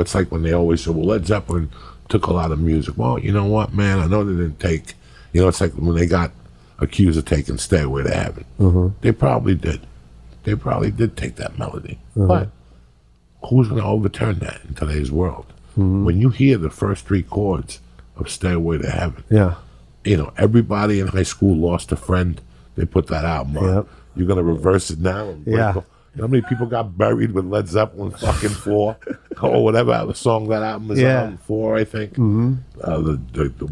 It's like when they always say, well, Led Zeppelin took a lot of music. Well, you know what, man? I know they didn't take, it's like when they got accused of taking Stairway to Heaven. They probably did. They probably did take that melody. But who's going to overturn that in today's world? When you hear the first 3 chords of Stairway to Heaven, everybody in high school lost a friend. They put that album on. You're going to reverse it now? And how many people got buried with Led Zeppelin fucking 4 or whatever song that album is on, 4, I think.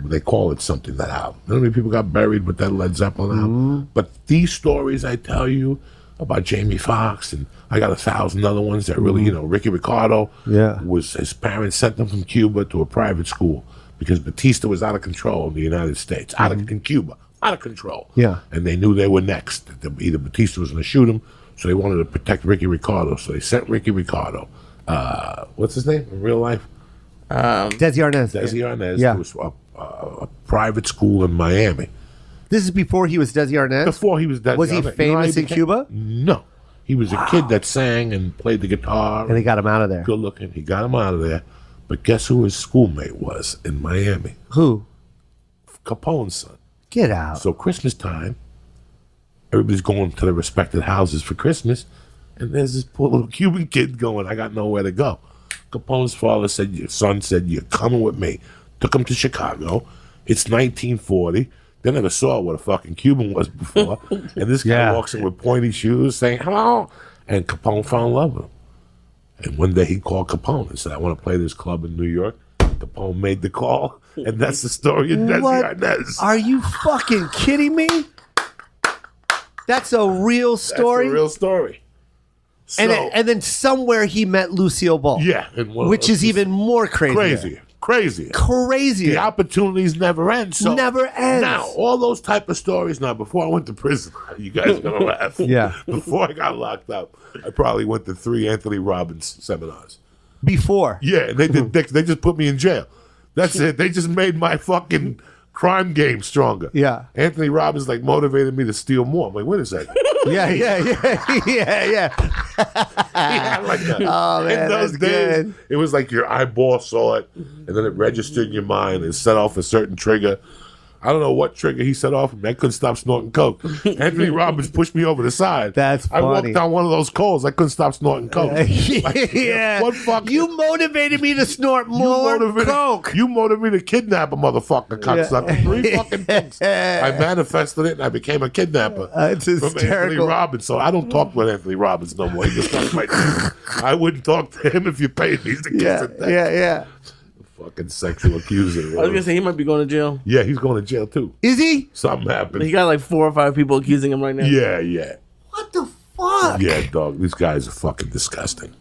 They call it something, that album. How many people got buried with that Led Zeppelin album? But these stories I tell you about Jamie Foxx, and I got 1,000 other ones that really, Ricky Ricardo, his parents sent him from Cuba to a private school because Batista was out of control in the United States, in Cuba, out of control. And they knew they were next. Either Batista was going to shoot him, so they wanted to protect Ricky Ricardo. So they sent Ricky Ricardo. What's his name in real life? Desi Arnaz. Desi Arnaz. To a private school in Miami. This is before he was Desi Arnaz? Before he was Desi Arnaz. Was he famous in Cuba? No. He was a kid that sang and played the guitar. And he got him out of there. Good looking. He got him out of there. But guess who his schoolmate was in Miami? Who? Capone's son. Get out. So Christmas time, everybody's going to their respective houses for Christmas, and there's this poor little Cuban kid going, I got nowhere to go. Capone's son said, you're coming with me. Took him to Chicago. It's 1940. They never saw what a fucking Cuban was before. And this guy walks in with pointy shoes saying, hello. And Capone fell in love with him. And one day he called Capone and said, I want to play this club in New York. Capone made the call. And that's the story of Desi Arnaz. Are you fucking kidding me? That's a real story? That's a real story. So, and then somewhere he met Lucille Ball. Yeah. Which is even more crazier. Crazier. The opportunities never end. So never ends. Now, all those type of stories. Now, before I went to prison, you guys are going to laugh. Before I got locked up, I probably went to 3 Anthony Robbins seminars. Before? Yeah, they did. They just put me in jail. That's it. They just made my fucking crime game stronger. Yeah. Anthony Robbins motivated me to steal more. I'm like, wait a second. Yeah. Like that. Oh, man, in those days, good. it was like your eyeball saw it, and then it registered in your mind and set off a certain trigger. I don't know what trigger he set off. I couldn't stop snorting coke. Anthony Robbins pushed me over the side. That's funny. I walked down one of those coals. I couldn't stop snorting coke. You motivated me to snort more coke. You motivated me to kidnap a motherfucker, cocksucker. 3 fucking things. I manifested it, and I became a kidnapper. It's hysterical. From Anthony Robbins. So I don't talk with Anthony Robbins no more. He just talks like I wouldn't talk to him if you paid me. Yeah. Fucking sexual accuser. I was gonna say he might be going to jail. Yeah, he's going to jail too. Is he? Something happened. He got 4 or 5 people accusing him right now. Yeah. What the fuck? Yeah, dog. These guys are fucking disgusting.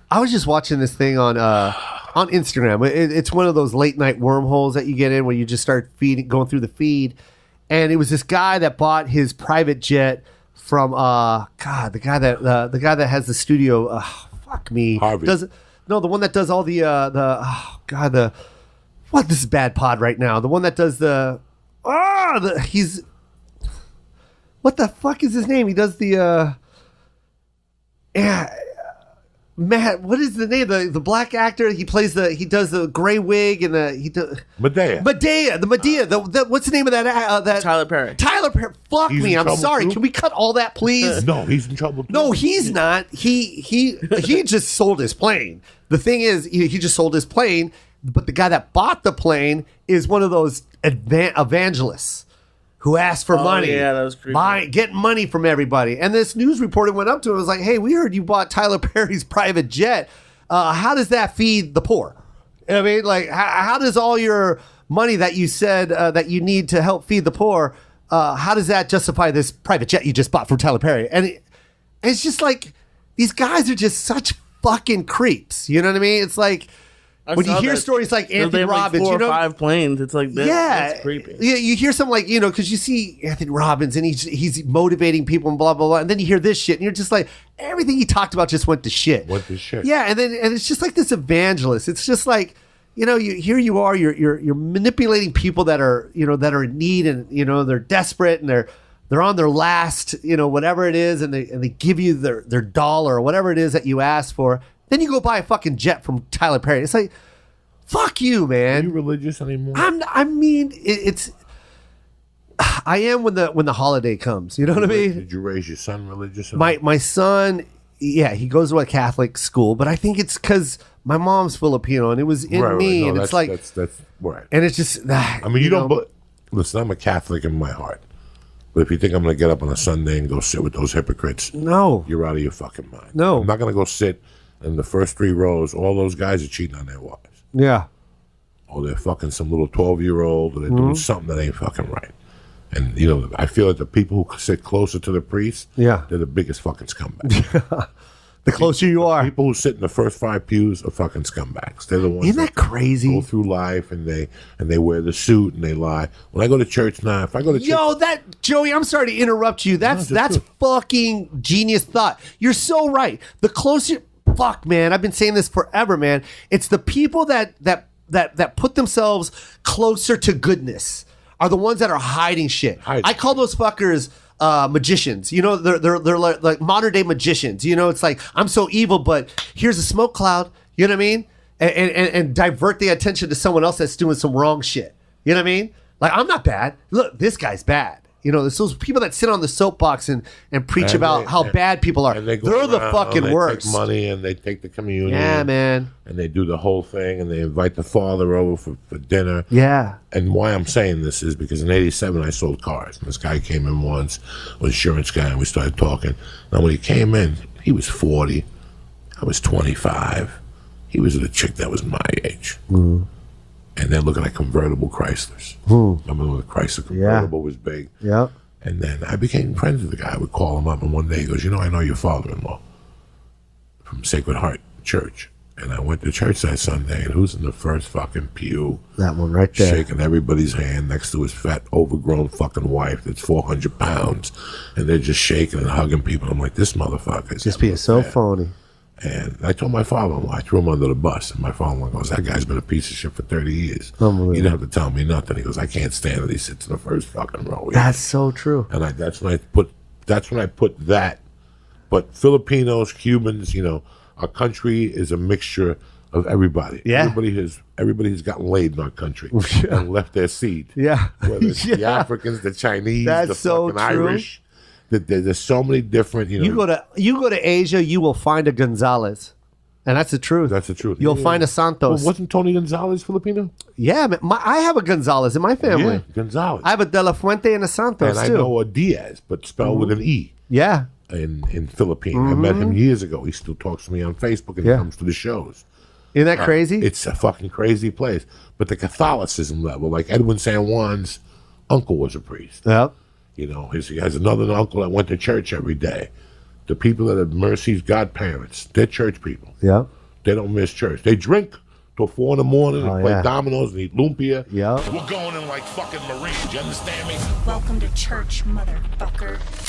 I was just watching this thing on Instagram. It's one of those late night wormholes that you get in where you just start going through the feed, and it was this guy that bought his private jet from the guy that has the studio. Fuck me, Harvey. No, the one that does all this is bad pod right now. The one that does what the fuck is his name? He does Matt, what is the name? The black actor. He does the gray wig and Medea. What's the name of that? Tyler Perry. Fuck He's me. I'm sorry. Too? Can we cut all that, please? No, he's in trouble too. No, he's not. He just sold his plane. The thing is, he just sold his plane, but the guy that bought the plane is one of those evangelists who asked for money. Yeah, that was creepy. Getting money from everybody. And this news reporter went up to him and was like, hey, we heard you bought Tyler Perry's private jet. How does that feed the poor? I mean, how does all your money that you said that you need to help feed the poor, how does that justify this private jet you just bought from Tyler Perry? And it's just like, these guys are just such fucking creeps. You know what I mean? It's like, when you hear stories like Anthony Robbins, 4 or 5 planes, it's like that's creepy. Yeah, you hear something like, because you see Anthony Robbins and he's motivating people and blah blah blah, and then you hear this shit and you're just like, everything he talked about just went to shit. Yeah, and it's just like this evangelist. It's just like, here you are, you're manipulating people that are in need, and they're desperate and they're on their last whatever it is, and they give you their dollar or whatever it is that you asked for. Then you go buy a fucking jet from Tyler Perry. It's like, fuck you, Are man. you religious anymore? It's. I am when the holiday comes. You know what I mean? Did you raise your son religious? Or not? My son, yeah, he goes to a Catholic school, but I think it's because my mom's Filipino and it was in me, No, and it's like, that's right. and it's just. I mean, you don't. Listen, I'm a Catholic in my heart. But if you think I'm going to get up on a Sunday and go sit with those hypocrites, No, you're out of your fucking mind. No. I'm not going to go sit in the first 3 rows. All those guys are cheating on their wives. yeah, Or they're fucking some little 12-year-old, or they're doing something that ain't fucking right. And, you know, I feel like the people who sit closer to the priest, Yeah. they're the biggest fucking scumbags. the closer you are. People who sit in the first 5 pews are fucking scumbags. They're the ones Isn't that crazy? go through life and they wear the suit and they lie. When I go to church now, if I go to church, Yo, Joey, I'm sorry to interrupt you. That's fucking genius thought. You're so right. The closer, fuck, man. I've been saying this forever, man. It's the people that put themselves closer to goodness are the ones that are hiding shit. I call those fuckers magicians. You know, they're like modern day magicians. You know, it's like, I'm so evil, but here's a smoke cloud. You know what I mean? And divert the attention to someone else that's doing some wrong shit. You know what I mean? Like, I'm not bad. Look, this guy's bad. You know, there's those people that sit on the soapbox and preach about how bad people are. They're the fucking worst. Take money and they take the communion. Yeah, man. And they do the whole thing and they invite the father over for dinner. Yeah. And why I'm saying this is because in '87 I sold cars. And this guy came in once, an insurance guy, and we started talking. And when he came in, he was 40. I was 25. He was with a chick that was my age. And they're looking at convertible Chryslers. Remember when the Chrysler convertible was big? Yeah. And then I became friends with the guy. I would call him up, and one day he goes, you know, I know your father-in-law from Sacred Heart Church. And I went to church that Sunday, and who's in the first fucking pew? That one right there. Shaking everybody's hand next to his fat, overgrown fucking wife that's 400 pounds. And they're just shaking and hugging people. I'm like, this motherfucker is Just being so phony. And I told my father-in-law, I threw him under the bus. And my father-in-law goes, that guy's been a piece of shit for 30 years. Unbelievable. You don't have to tell me nothing. He goes, I can't stand it. He sits in the first fucking row. That's so true. And that's when I put that. But Filipinos, Cubans, you know, our country is a mixture of everybody. Yeah. Everybody has gotten laid in our country and left their seed. Yeah. Whether it's the Africans, the Chinese, That's the so fucking true. Irish. There's so many different, you know. You go to Asia, you will find a Gonzalez. And that's the truth. That's the truth. You'll find a Santos. Well, wasn't Tony Gonzalez Filipino? Yeah, man. I have a Gonzalez in my family. Yeah, Gonzalez. I have a De La Fuente and a Santos, and too. I know a Diaz, but spelled with an E. Yeah. In Philippine. I met him years ago. He still talks to me on Facebook and he comes to the shows. Isn't that crazy? It's a fucking crazy place. But the Catholicism level, like Edwin San Juan's uncle was a priest. Yep. You know, he has another uncle that went to church every day. The people that have Mercy's godparents, they're church people. Yep. They don't miss church. They drink till 4 a.m. and play dominoes and eat lumpia. Yep. We're going in like fucking Marines. You understand me? Welcome to church, motherfucker.